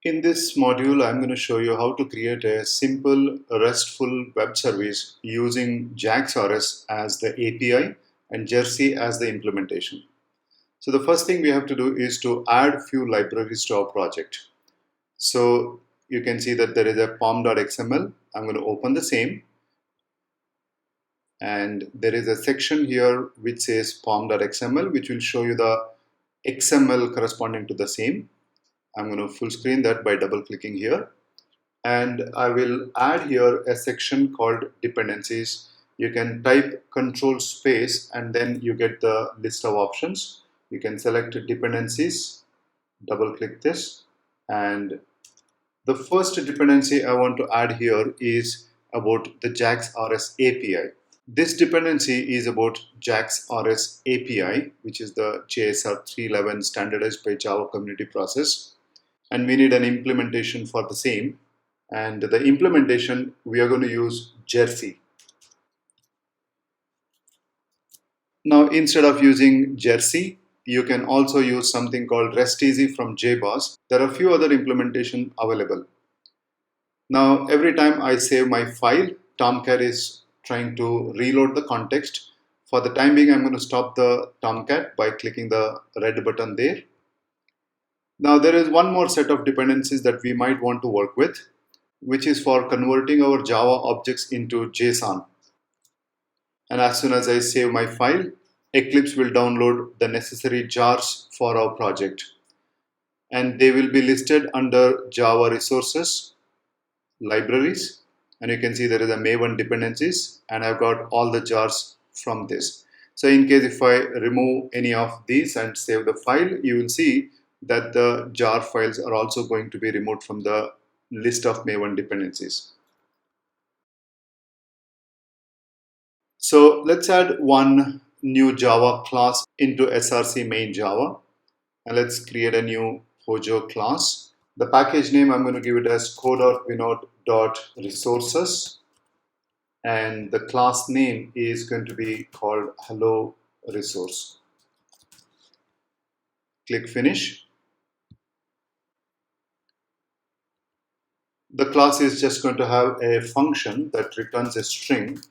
In this module, I'm going to show you how to create a simple RESTful web service using JAX-RS as the API and Jersey as the implementation. So the first thing we have to do is to add few libraries to our project. So you can see that there is a pom.xml. I'm going to open the same, and there is a section here which says pom.xml, which will show you the XML corresponding to the same. I'm going to full screen that by double clicking here, and I will add here a section called dependencies. You can type control space and then you get the list of options. You can select dependencies, double click this, and the first dependency I want to add here is about the JAX-RS API. This dependency is about JAX-RS API, which is the JSR 311 standardized by Java community process, and we need an implementation for the same. And the implementation, we are going to use Jersey. Now, instead of using Jersey, you can also use something called REST-easy from JBoss. There are a few other implementations available. Now, every time I save my file, Tomcat is trying to reload the context. For the time being, I'm going to stop the Tomcat by clicking the red button there. Now, there is one more set of dependencies that we might want to work with, which is for converting our Java objects into JSON. And as soon as I save my file, Eclipse will download the necessary jars for our project. And they will be listed under Java resources, libraries, and you can see there is a Maven dependencies, and I've got all the jars from this. So in case if I remove any of these and save the file, you will see that the jar files are also going to be removed from the list of Maven dependencies. So let's add one new Java class into SRC main Java, and let's create a new Hojo class. The package name, I'm going to give it as co.vinod.resources, and the class name is going to be called hello resource. Click finish. The class is just going to have a function that returns a string.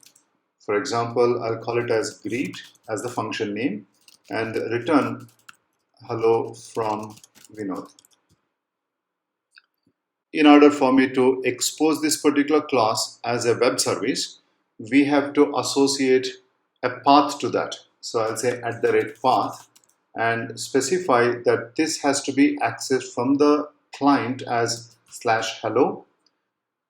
For example, I'll call it as greet as the function name, and return hello from Vinod. In order for me to expose this particular class as a web service, we have to associate a path to that. So I'll say @path and specify that this has to be accessed from the client as /hello.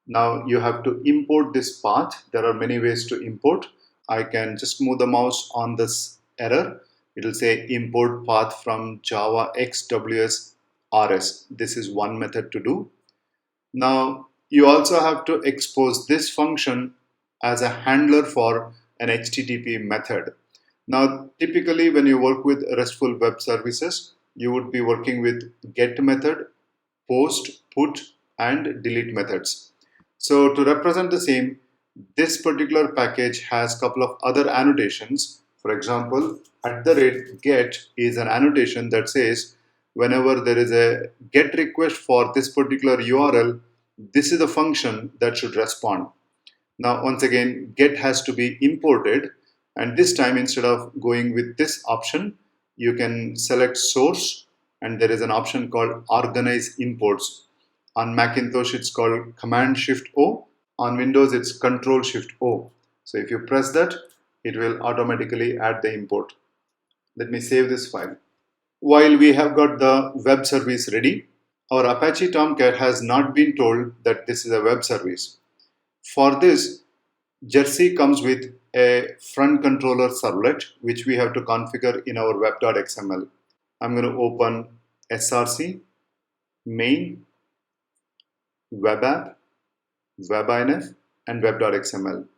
Now you have to import this path. There are many ways to import. I can just move the mouse on this error. It will say import path from Java XWS RS. This is one method to do. Now you also have to expose this function as a handler for an HTTP method. Now typically when you work with RESTful web services, you would be working with get method, post, put, and delete methods. So to represent the same, this particular package has a couple of other annotations. For example, @get is an annotation that says whenever there is a get request for this particular URL, this is the function that should respond. Now, once again, get has to be imported, and this time instead of going with this option, you can select source, and there is an option called organize imports. On Macintosh, it's called Command Shift O. On Windows, it's Control Shift O. So if you press that, it will automatically add the import. Let me save this file. While we have got the web service ready, our Apache Tomcat has not been told that this is a web service. For this, Jersey comes with a front controller servlet, which we have to configure in our web.xml. I'm going to open src, main, web app, webinf, and web.xml.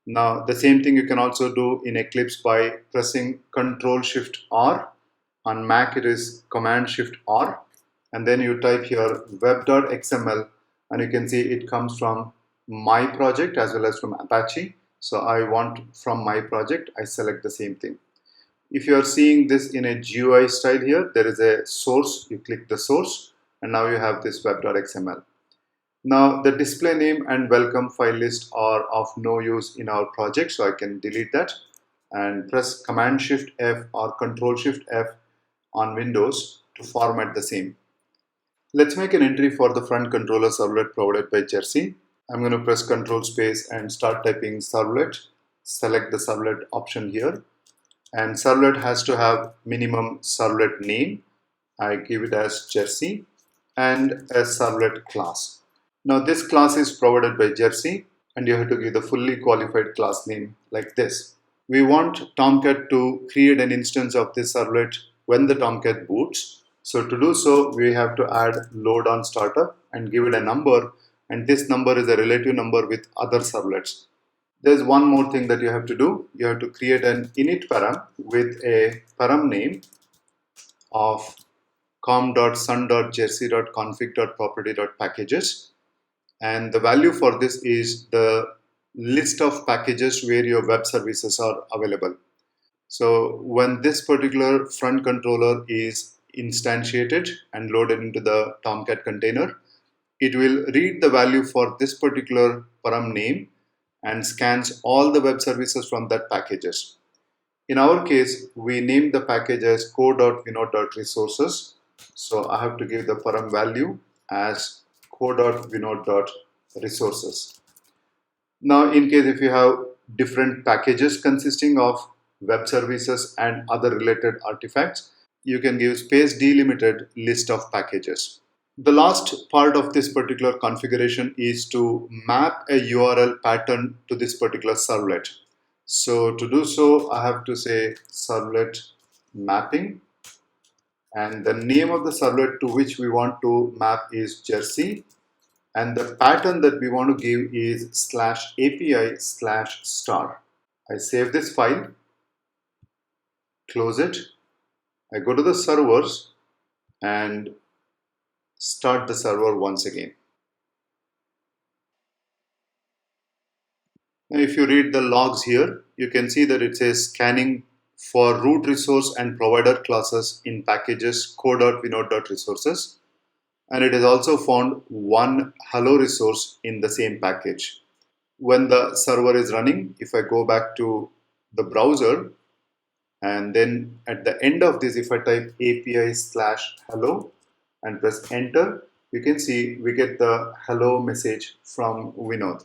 Now, the same thing you can also do in Eclipse by pressing Ctrl-Shift-R. On Mac, it is Command-Shift-R. And then you type here web.xml, and you can see it comes from my project as well as from Apache. So I want from my project, I select the same thing. If you are seeing this in a GUI style here, there is a source, you click the source. and now you have this web.xml. Now the display name and welcome file list are of no use in our project, so I can delete that and press Command Shift F or Control Shift F on Windows to format the same. Let's make an entry for the front controller servlet provided by Jersey. I'm going to press Control Space and start typing servlet. Select the servlet option here, and servlet has to have minimum servlet name. I give it as Jersey and a servlet class. Now this class is provided by Jersey, and you have to give the fully qualified class name like this. We want Tomcat to create an instance of this servlet when the Tomcat boots. So to do so, we have to add load on startup and give it a number, and this number is a relative number with other servlets. There's one more thing that you have to do. You have to create an init param with a param name of com.sun.jersey.config.property.packages, and the value for this is the list of packages where your web services are available. So when this particular front controller is instantiated and loaded into the Tomcat container, it will read the value for this particular param name and scans all the web services from that packages. In our case, we named the package as core.vinod.resources. So I have to give the param value as core.vinod.resources. Now, in case if you have different packages consisting of web services and other related artifacts, you can give space delimited list of packages. The last part of this particular configuration is to map a URL pattern to this particular servlet. So to do so, I have to say servlet mapping, and the name of the servlet to which we want to map is Jersey, and the pattern that we want to give is /API/star. I save this file, close it, I go to the servers and start the server once again. Now if you read the logs here, you can see that it says scanning for root resource and provider classes in packages core.vinod.resources, and it has also found one hello resource in the same package. When the server is running, if I go back to the browser and then at the end of this, if I type API/hello and press enter, you can see we get the hello message from Vinod.